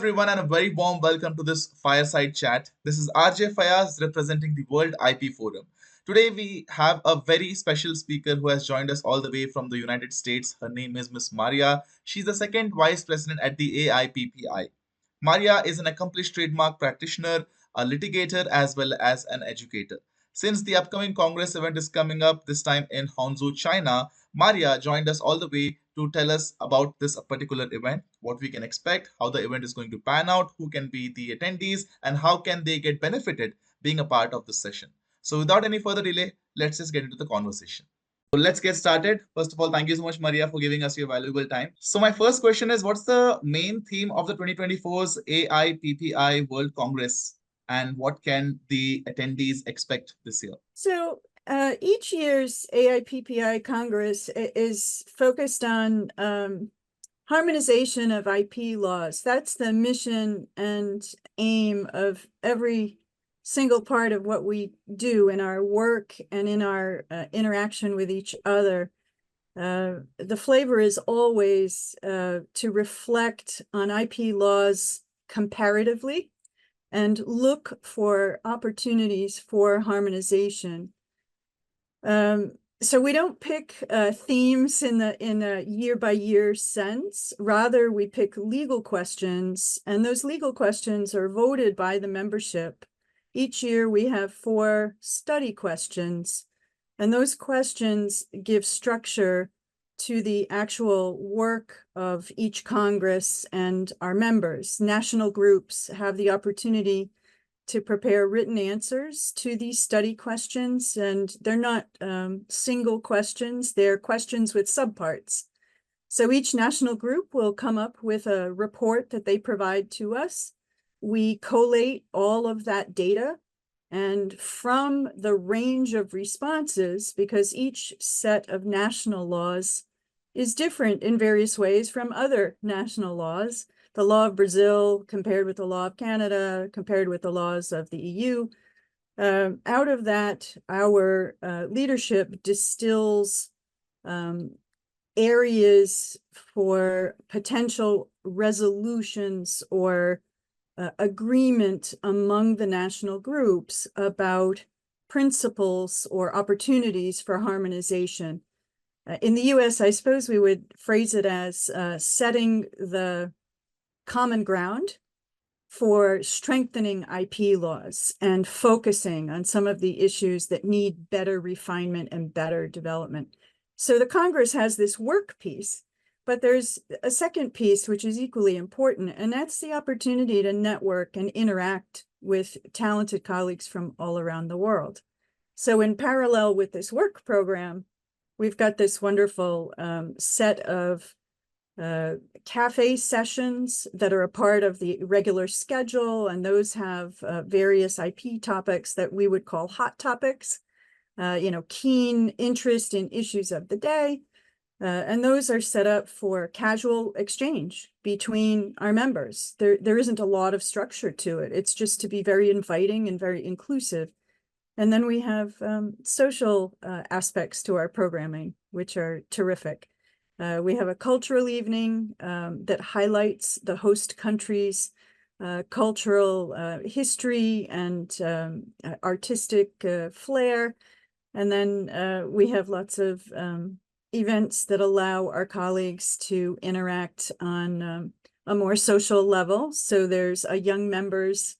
everyone, and a very warm welcome to this fireside chat. This is RJ Fayaz representing the World IP Forum. Today, we have a very special speaker who has joined us all the way from the United States. Her name is Miss Maria. She's the second vice president at the AIPPI. Maria is an accomplished trademark practitioner, a litigator, as well as an educator. Since the upcoming Congress event is coming up this time in Hongzhou, China, Maria joined us all the way to tell us about this particular event, what we can expect, how the event is going to pan out, who can be the attendees, and how can they get benefited being a part of this session. So without any further delay, let's just get into the conversation. So let's get started. First of all, thank you so much, Maria, for giving us your valuable time. So my first question is, what's the main theme of the 2024's AIPPI World Congress, and what can the attendees expect this year? So each year's AIPPI Congress is focused on harmonization of IP laws. That's the mission and aim of every single part of what we do in our work and in our interaction with each other. The flavor is always to reflect on IP laws comparatively and look for opportunities for harmonization. So we don't pick themes in a year-by-year sense. Rather, we pick legal questions, and those legal questions are voted by the membership. Each year we have 4 study questions, and those questions give structure to the actual work of each Congress and our members. National groups have the opportunity to prepare written answers to these study questions, and they're not single questions, they're questions with subparts. So each national group will come up with a report that they provide to us. We collate all of that data, and from the range of responses, because each set of national laws is different in various ways from other national laws, the law of Brazil compared with the law of Canada, compared with the laws of the EU. Out of that, our leadership distills areas for potential resolutions or agreement among the national groups about principles or opportunities for harmonization. In the US, I suppose we would phrase it as setting the common ground for strengthening IP laws and focusing on some of the issues that need better refinement and better development. So the Congress has this work piece, but there's a second piece which is equally important, and that's the opportunity to network and interact with talented colleagues from all around the world. So in parallel with this work program, we've got this wonderful set of cafe sessions that are a part of the regular schedule, and those have various IP topics that we would call hot topics, keen interest in issues of the day. And those are set up for casual exchange between our members. There isn't a lot of structure to it. It's just to be very inviting and very inclusive. And then we have social aspects to our programming, which are terrific. We have a cultural evening that highlights the host country's cultural history and artistic flair. And then we have lots of events that allow our colleagues to interact on a more social level. So there's a young members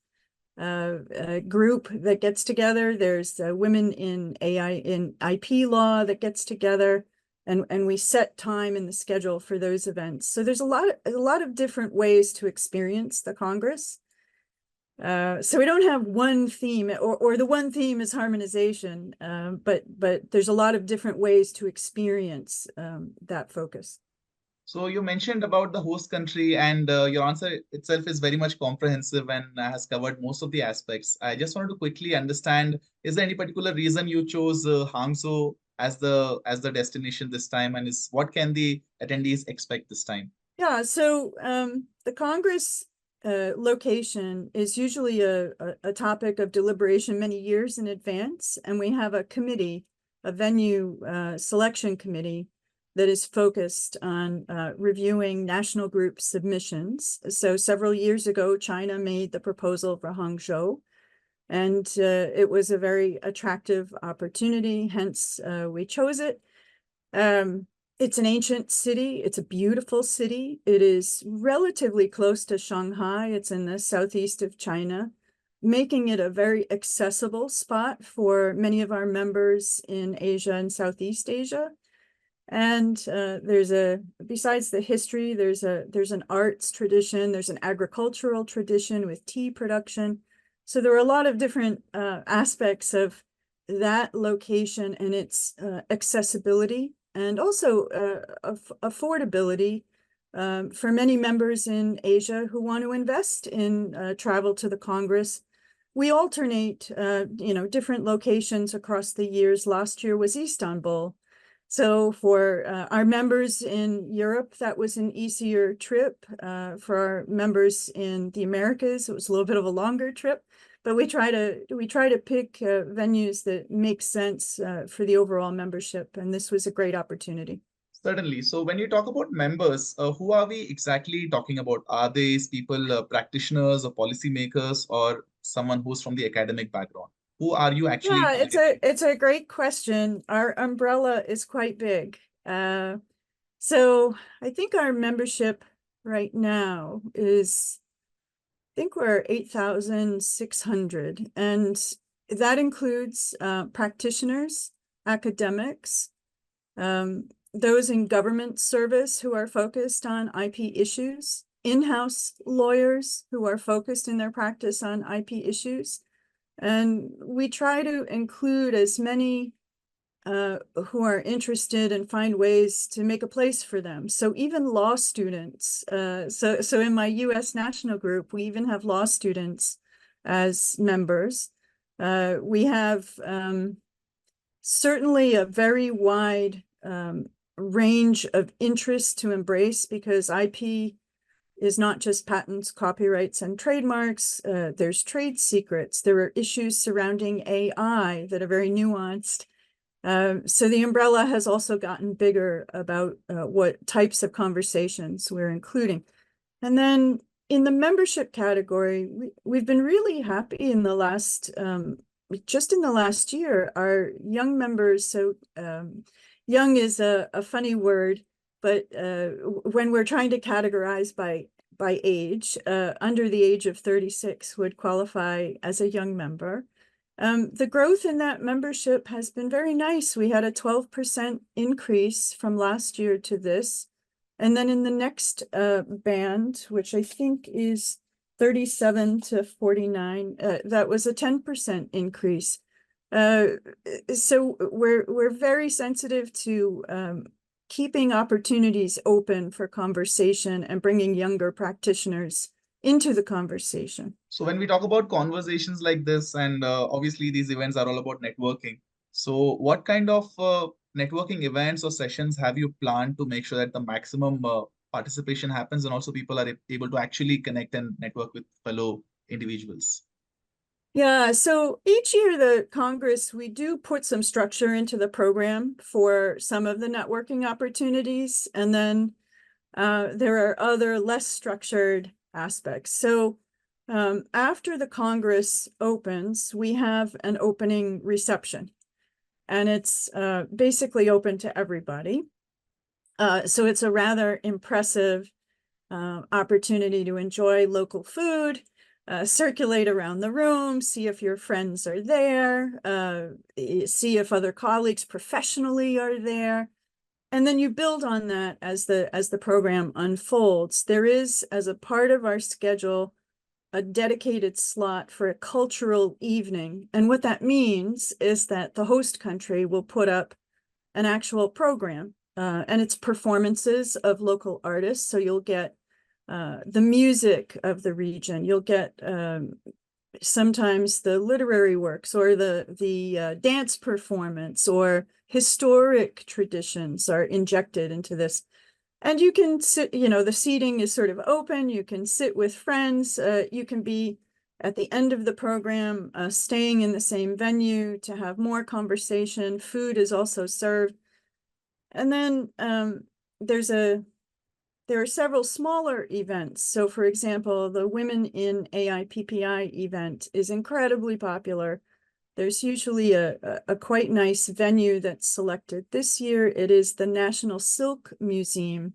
group that gets together. There's women in IP law that gets together. And we set time in the schedule for those events. So there's a lot of different ways to experience the Congress. So we don't have one theme, or the one theme is harmonization, but there's a lot of different ways to experience that focus. So you mentioned about the host country, and your answer itself is very much comprehensive and has covered most of the aspects. I just wanted to quickly understand, is there any particular reason you chose Hangzhou as the destination this time, and what can the attendees expect this time? Yeah, so the Congress location is usually a topic of deliberation many years in advance, and we have a committee, a venue selection committee, that is focused on reviewing national group submissions. So several years ago, China made the proposal for Hongzhou, and it was a very attractive opportunity, hence we chose it. It's an ancient city. It's a beautiful city. It is relatively close to Shanghai. It's in the southeast of China, making it a very accessible spot for many of our members in Asia and Southeast Asia. And besides the history, there's an arts tradition, there's an agricultural tradition with tea production. So there are a lot of different aspects of that location and its accessibility, and also affordability for many members in Asia who want to invest in travel to the Congress. We alternate, different locations across the years. Last year was Istanbul. So for our members in Europe, that was an easier trip. For our members in the Americas, it was a little bit of a longer trip. But we try to pick venues that make sense for the overall membership, and this was a great opportunity. Certainly. So when you talk about members, who are we exactly talking about? Are these people practitioners or policymakers or someone who's from the academic background? Who are you actually Yeah, targeting? it's a great question. Our umbrella is quite big. So I think our membership right now is, I think we're 8,600, and that includes practitioners, academics, those in government service who are focused on IP issues, in-house lawyers who are focused in their practice on IP issues. And we try to include as many who are interested and find ways to make a place for them. So even law students, so in my US National Group, we even have law students as members. We have certainly a very wide range of interests to embrace, because IP is not just patents, copyrights, and trademarks. There's trade secrets. There are issues surrounding AI that are very nuanced. So the umbrella has also gotten bigger about what types of conversations we're including. And then in the membership category, we've been really happy in the last, just in the last year, our young members, so young is a funny word, but when we're trying to categorize by age, under the age of 36 would qualify as a young member. The growth in that membership has been very nice. We had a 12% increase from last year to this. And then in the next band, which I think is 37 to 49, that was a 10% increase. So we're very sensitive to keeping opportunities open for conversation and bringing younger practitioners into the conversation. So when we talk about conversations like this, and obviously these events are all about networking. So what kind of networking events or sessions have you planned to make sure that the maximum participation happens and also people are able to actually connect and network with fellow individuals? Yeah, so each year the Congress, we do put some structure into the program for some of the networking opportunities, and then there are other less structured aspects. So after the Congress opens, we have an opening reception, and it's basically open to everybody. So it's a rather impressive opportunity to enjoy local food, circulate around the room, see if your friends are there, see if other colleagues professionally are there. And then you build on that as the program unfolds. There is, as a part of our schedule, a dedicated slot for a cultural evening. And what that means is that the host country will put up an actual program, and it's performances of local artists. So you'll get the music of the region. You'll get sometimes the literary works, or the dance performance, or historic traditions are injected into this. And you can sit, the seating is sort of open. You can sit with friends. You can be at the end of the program, staying in the same venue to have more conversation. Food is also served. And then there's there are several smaller events. So for example, the Women in AIPPI event is incredibly popular. There's usually a quite nice venue that's selected. This year, it is the National Silk Museum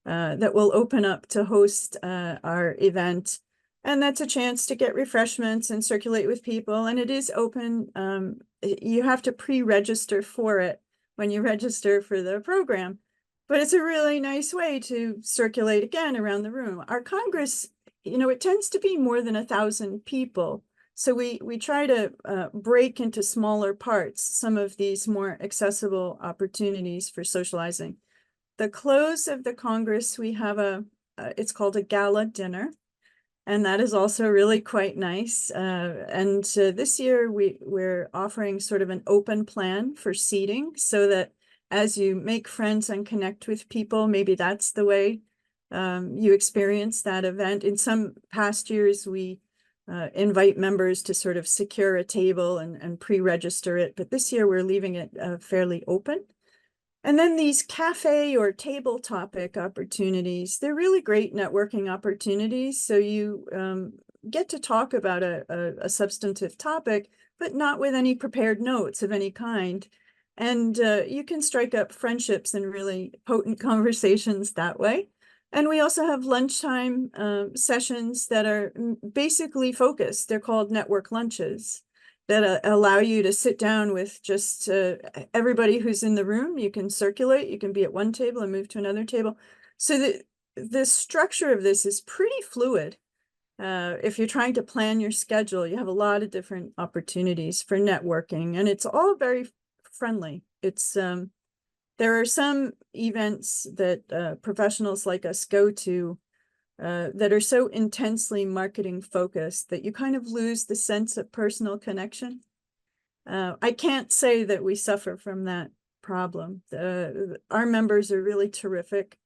that will open up to host our event. And that's a chance to get refreshments and circulate with people. And it is open. You have to pre-register for it when you register for the program. But it's a really nice way to circulate again around the room. Our Congress, it tends to be more than 1,000 people. So we try to break into smaller parts some of these more accessible opportunities for socializing. The close of the Congress, we have it's called a gala dinner. And that is also really quite nice. And this year we're offering sort of an open plan for seating so that as you make friends and connect with people, maybe that's the way you experience that event. In some past years, we invite members to sort of secure a table and pre-register it. But this year we're leaving it fairly open. And then these cafe or table topic opportunities, they're really great networking opportunities. So you get to talk about a substantive topic, but not with any prepared notes of any kind. And you can strike up friendships and really potent conversations that way. And we also have lunchtime sessions that are basically focused. They're called network lunches that allow you to sit down with just everybody who's in the room. You can circulate, you can be at one table and move to another table. So the structure of this is pretty fluid. If you're trying to plan your schedule, you have a lot of different opportunities for networking, and it's all very friendly. There are some events that professionals like us go to that are so intensely marketing focused that you kind of lose the sense of personal connection. I can't say that we suffer from that problem. Our members are really terrific.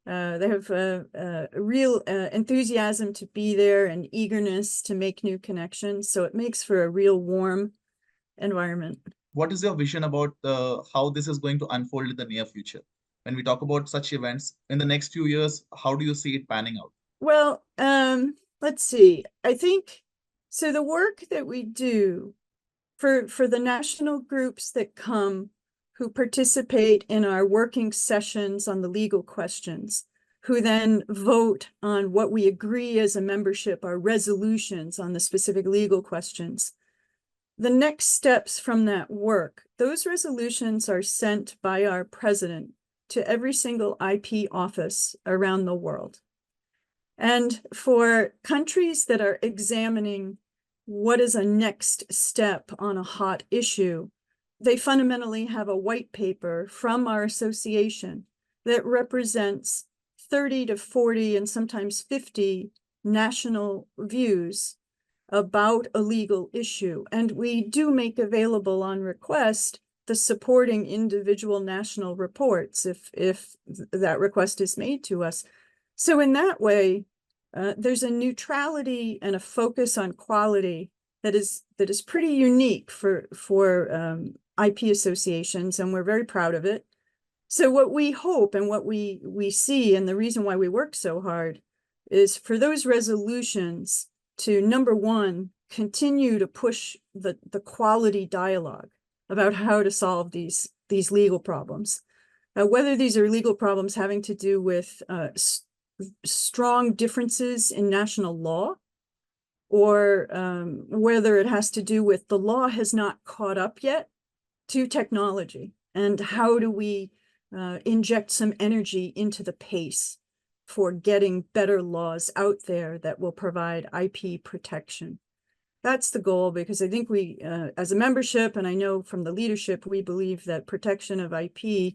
They have a real enthusiasm to be there and eagerness to make new connections. So it makes for a real warm environment. What is your vision about how this is going to unfold in the near future? When we talk about such events in the next few years, how do you see it panning out? Well, let's see. I think so. The work that we do for the national groups that come, who participate in our working sessions on the legal questions, who then vote on what we agree as a membership, our resolutions on the specific legal questions. The next steps from that work, those resolutions are sent by our president to every single IP office around the world. And for countries that are examining what is a next step on a hot issue, they fundamentally have a white paper from our association that represents 30 to 40 and sometimes 50 national views about a legal issue. And we do make available on request the supporting individual national reports if that request is made to us. So in that way, there's a neutrality and a focus on quality that is pretty unique for IP associations, and we're very proud of it. So what we hope and what we see, and the reason why we work so hard, is for those resolutions to, number one, continue to push the quality dialogue about how to solve these legal problems. Whether these are legal problems having to do with strong differences in national law, or whether it has to do with the law has not caught up yet to technology, and how do we inject some energy into the pace for getting better laws out there that will provide IP protection. That's the goal, because I think we, as a membership, and I know from the leadership, we believe that protection of IP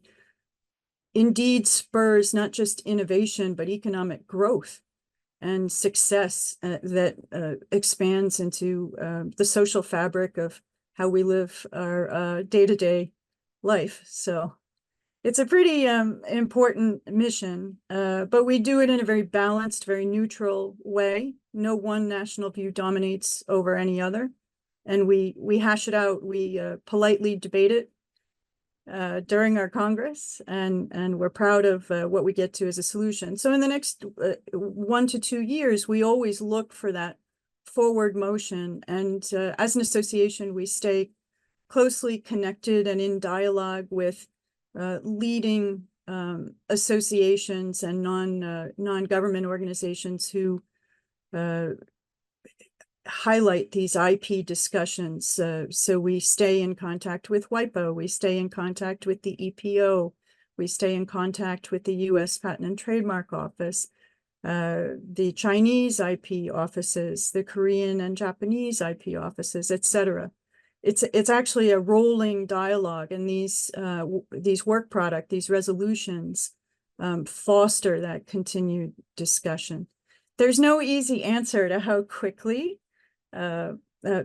indeed spurs not just innovation, but economic growth and success that expands into the social fabric of how we live our day-to-day life. So it's a pretty important mission, but we do it in a very balanced, very neutral way. No one national view dominates over any other. And we hash it out, we politely debate it. during our Congress, and we're proud of what we get to as a solution. So in the next 1 to 2 years, we always look for that forward motion. And as an association, we stay closely connected and in dialogue with leading associations and non-government organizations who highlight these IP discussions. So we stay in contact with WIPO, we stay in contact with the EPO, we stay in contact with the US Patent and Trademark Office, the Chinese IP offices, the Korean and Japanese IP offices, etc. It's actually a rolling dialogue, and these work product, these resolutions foster that continued discussion. There's no easy answer to how quickly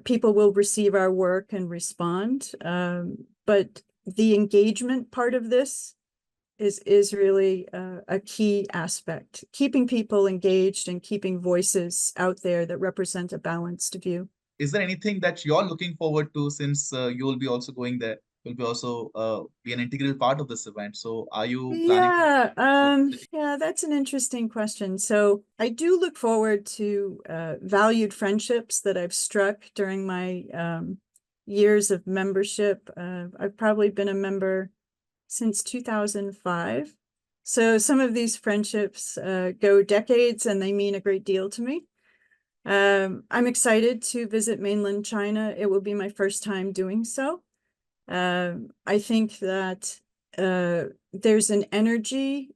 people will receive our work and respond, but the engagement part of this is really a key aspect, keeping people engaged and keeping voices out there that represent a balanced view. Is there anything that you're looking forward to, since you will be also going there? Will be also be an integral part of this event. So are you planning to Yeah, go? yeah, that's an interesting question. So I do look forward to valued friendships that I've struck during my years of membership. I've probably been a member since 2005. So some of these friendships go decades, and they mean a great deal to me. I'm excited to visit mainland China. It will be my first time doing so. I think that there's an energy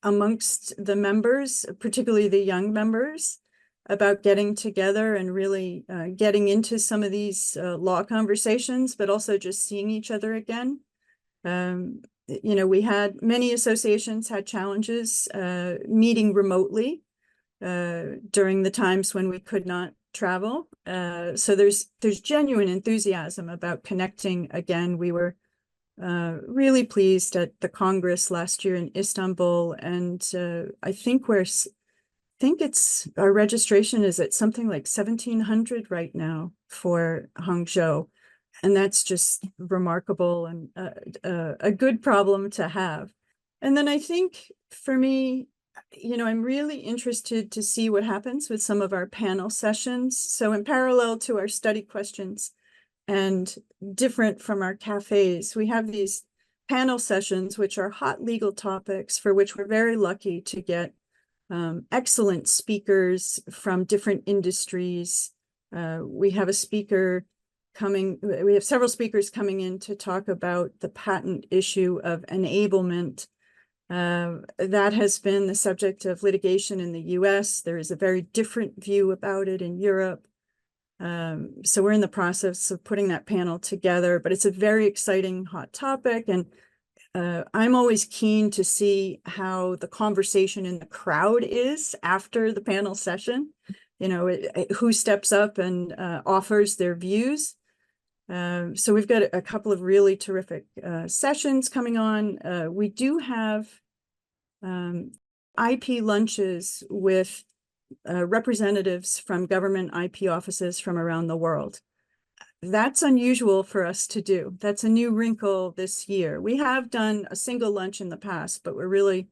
amongst the members, particularly the young members, about getting together and really getting into some of these law conversations, but also just seeing each other again. We had many associations had challenges meeting remotely during the times when we could not travel. So there's genuine enthusiasm about connecting again. We were really pleased at the Congress last year in Istanbul, and I think our registration is at something like 1,700 right now for Hongzhou, and that's just remarkable and a good problem to have. And then I think for me, I'm really interested to see what happens with some of our panel sessions. So in parallel to our study questions and different from our cafes, we have these panel sessions, which are hot legal topics for which we're very lucky to get excellent speakers from different industries. We have several speakers coming in to talk about the patent issue of enablement. That has been the subject of litigation in the US. There is a very different view about it in Europe. So we're in the process of putting that panel together, but it's a very exciting hot topic. And I'm always keen to see how the conversation in the crowd is after the panel session, who steps up and offers their views. So we've got a couple of really terrific sessions coming on. We do have IP lunches with representatives from government IP offices from around the world. That's unusual for us to do. That's a new wrinkle this year. We have done a single lunch in the past, but we're really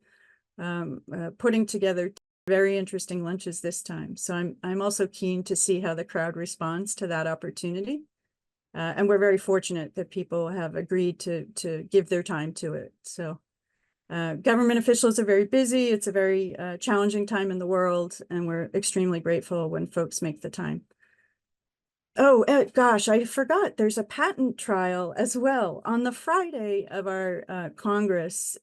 putting together very interesting lunches this time. So I'm also keen to see how the crowd responds to that opportunity. And we're very fortunate that people have agreed to give their time to it. So government officials are very busy. It's a very challenging time in the world, and we're extremely grateful when folks make the time. Oh, gosh, I forgot. There's a patent trial as well on the Friday of our Congress.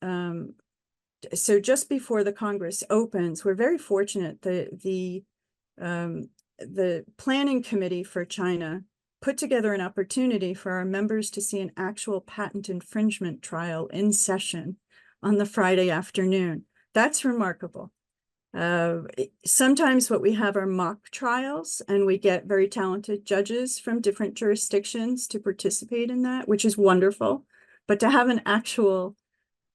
So just before the Congress opens, we're very fortunate that the planning committee for China put together an opportunity for our members to see an actual patent infringement trial in session on the Friday afternoon. That's remarkable. Sometimes what we have are mock trials, and we get very talented judges from different jurisdictions to participate in that, which is wonderful. But to have an actual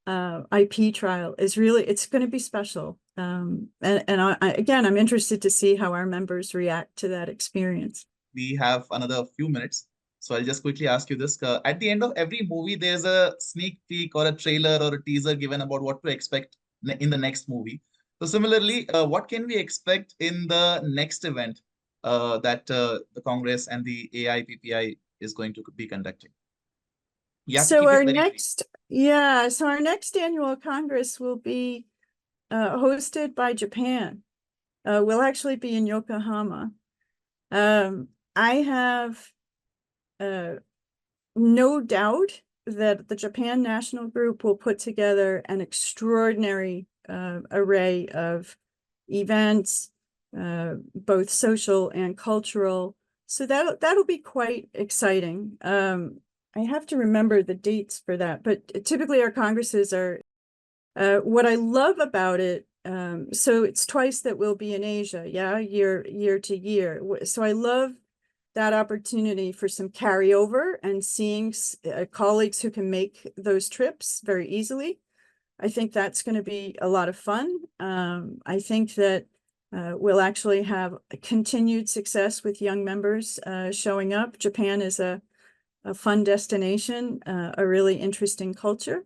IP trial is it's going to be special. And again, I'm interested to see how our members react to that experience. We have another few minutes. So I'll just quickly ask you this. At the end of every movie, there's a sneak peek or a trailer or a teaser given about what to expect in the next movie. So similarly, what can we expect in the next event that the Congress and the AIPPI is going to be conducting? You have to So keep it our very brief. next, yeah, so our next annual Congress will be hosted by Japan. We'll actually be in Yokohama. I have no doubt that the Japan National Group will put together an extraordinary array of events, both social and cultural. So that'll be quite exciting. I have to remember the dates for that, but typically our congresses are, what I love about it, so it's twice that we'll be in Asia, yeah, year to year. So I love that opportunity for some carryover and seeing colleagues who can make those trips very easily. I think that's going to be a lot of fun. I think that we'll actually have continued success with young members showing up. Japan is a fun destination, a really interesting culture.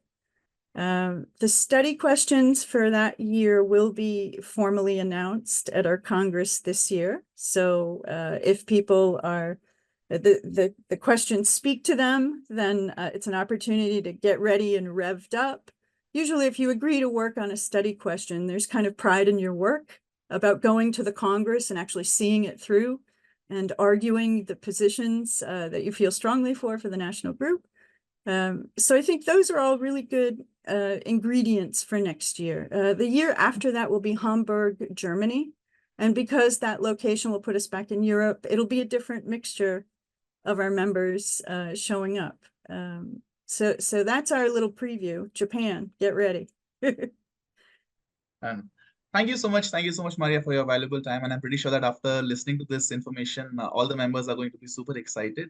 The study questions for that year will be formally announced at our Congress this year. So if people are, the questions speak to them, then it's an opportunity to get ready and revved up. Usually if you agree to work on a study question, there's kind of pride in your work about going to the Congress and actually seeing it through and arguing the positions that you feel strongly for the national group. So I think those are all really good ingredients for next year. The year after that will be Hamburg, Germany. And because that location will put us back in Europe, it'll be a different mixture of our members showing up. So that's our little preview. Japan, get ready. And thank you so much. Thank you so much, Maria, for your valuable time. And I'm pretty sure that after listening to this information, all the members are going to be super excited.